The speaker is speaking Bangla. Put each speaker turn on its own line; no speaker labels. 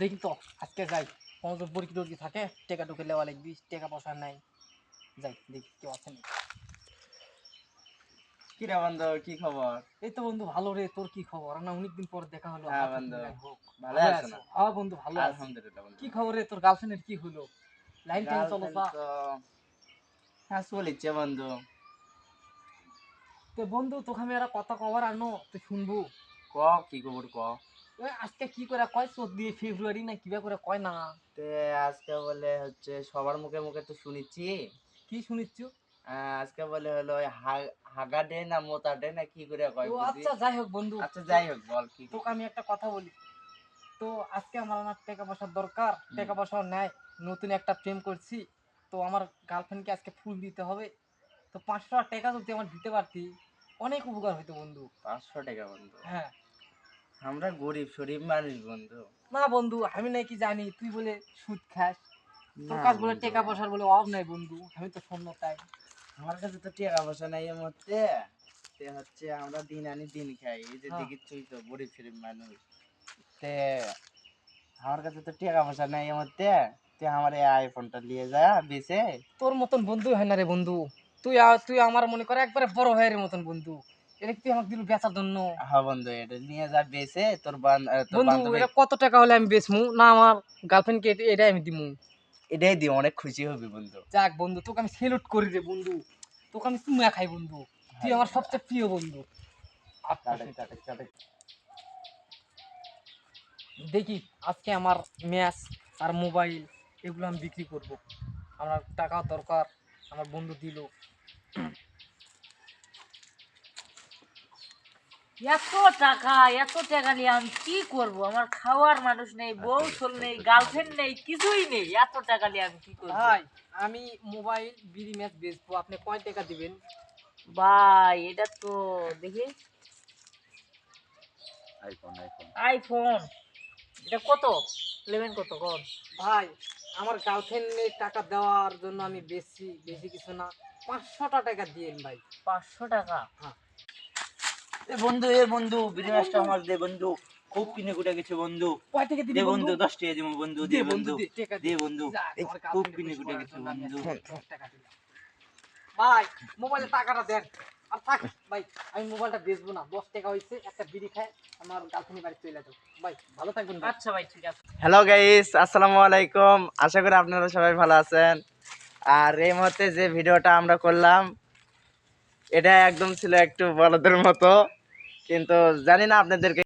দেখি তো আজকে যাই কোনো পরীক্ষা টরকি থাকে টেকা টুকে লেওয়া লাগবি, টাকা পয়সা নাই, যাই দেখি কেউ আছে নাকি।
কি রে বন্ধু, কি খবর?
এই তো বন্ধু ভালো রে, তোর কি খবর? না অনেকদিন পর দেখা হলো।
হ্যাঁ
হাত হাত
বন্ধু,
মিলাই হোক।
ভালো
ভালো
আছো
আছো?
না?
হ্যাঁ বন্ধু ভালো আছি।
আলহামদুলিল্লাহ বন্ধু।
কি খবর রে, তোর গার্লফ্রেন্ডের কি হলো? লাইন টাইন চলো
গার্লফ্রেন্ড
পা।
তো হ্যাঁ চলিচ্ছে বন্ধু।
তো বন্ধু তোকে আমি একটা কথা কবার আনো তুই শুনবো।
ক, কি খবর ক?
ওই আজকে কি করে কয় 14 ফেব্রুয়ারি না কিবা করে কয় না?
তে আজকে বলে হচ্ছে সবার মুখে মুখে তো শুনেছি।
কি শুনিচ্ছ?
আজকে বলে হলো ওই হাগা ডে না মোতা ডে না কি করে কয়
ও
বুঝি।
আচ্ছা যাই হোক বন্ধু,
আচ্ছা যাই হোক, বল কি।
তোকে আমি একটা কথা বলি। তো আজকে আমার আমার টাকা পয়সার দরকার, টাকা পয়সাও নেয়, নতুন একটা প্রেম করছি। তো আমার গার্লফ্রেন্ডকে আজকে ফুল দিতে হবে। তো 500 টাকা যদি আমার দিতে পারতি অনেক উপকার হইতো বন্ধু।
500 টাকা বন্ধু?
হ্যাঁ।
আমরা গরিব শরীফ মানুষ বন্ধু।
না বন্ধু আমি নাকি জানি তুই বলে সুদ খাস, তোর
না
কাছ বলে
বন্ধু,
টাকা পয়সার বলে অভাব নাই বন্ধু, আমি তো শূন্য তাই।
আমার কাছে তো টাকা পয়সা নাই এর মধ্যে। তে হচ্ছে আমরা দিন আনি দিন খাই, এই যে
হ্যাঁ।
দেখিচ্ছই তো গরিব শরীফ মানুষ। তে আমার কাছে তো টাকা পয়সা নাই এর মধ্যে। তুই আমার এই আইফোনটা নিয়ে যা বেচে।
তোর মতন বন্ধু হয় না রে বন্ধু। তুই আমার মনে করে একবারে বড় ভাইয়ের মতন বন্ধু। এটা কি তুই আমাকে দিল বেচার জন্য?
হ্যাঁ বন্ধু, এটা নিয়ে যা বেচে তোর
বন্ধু
বান্ধবী।
এটা কত টাকা হলে আমি বেচমু না আমার গার্লফ্রেন্ডকে এটাই আমি দিমু?
এটাই দিও, অনেক খুশি হবি বন্ধু।
যাক বন্ধু তোকে আমি সেলুট করি রে বন্ধু, তোকে আমি চুমা খাই বন্ধু, তুই
হ্যাঁ
আমার
বন্ধু,
সবচেয়ে প্রিয় বন্ধু।
কাটে কাটে কাটে।
দেখি আজকে আমার ম্যাচ আর মোবাইল এগুলো আমি বিক্রি করব, আমার টাকা দরকার, আমার বন্ধু দিল।
এত টাকা এত টাকা নিয়ে আমি কি করব? আমার খাওয়ার মানুষ নেই, বউ ছোল নেই, গার্লফ্রেন্ড নেই, কিছুই নেই। এত টাকা নিয়ে আমি কি করব?
ভাই আমি মোবাইল বিডি ম্যাচ বেচবো, আপনি কয় টাকা দিবেন?
ভাই এটা তো দেখি
আইফোন আইফোন।
আইফোন। এটা কত নেবেন, কত কম?
ভাই আমার গার্লফ্রেন্ডের টাকা দেওয়ার জন্য আমি বেশি বেশি কিছু না, 500 টাকা দিয়েন ভাই।
500 টাকা?
হ্যাঁ।
এ বন্ধু বিরিয়াসটা আমার দে বন্ধু। খুব কিনে কুটে গেছে বন্ধু।
কয় টাকা দিবি
দে
বন্ধু?
বন্ধু 10 টাকা দিব বন্ধু,
দে
দে
বন্ধু
বন্ধু।
দে টাকা
দে বন্ধু,
যাক,
এই
আমার
খুব
গার্লফ্রেন্ডকে
কিনে
খুশি
কুটে
করার
গেছে
জন্য আমি
বন্ধু।
আজকে 10 টাকা দিলাম। ভাই মোবাইলের টাকাটা দেন। আর থাক ভাই, আমি মোবাইলটা বেচবো না, 10 টাকা হয়েছে, একটা বিড়ি খায় আমার গার্লফ্রেন্ডের বাড়ি চলে যাবো। ভাই ভালো থাকবেন ভাই।
আচ্ছা ভাই, ঠিক আছে।
হ্যালো গাইস, আসসালামু আলাইকুম। আশা করি আপনারা সবাই ভালো আছেন। আর এই মুহূর্তে যে ভিডিওটা আমরা করলাম, এটা একদম ছিল একটু বড়দের মতো, কিন্তু জানি না আপনাদেরকে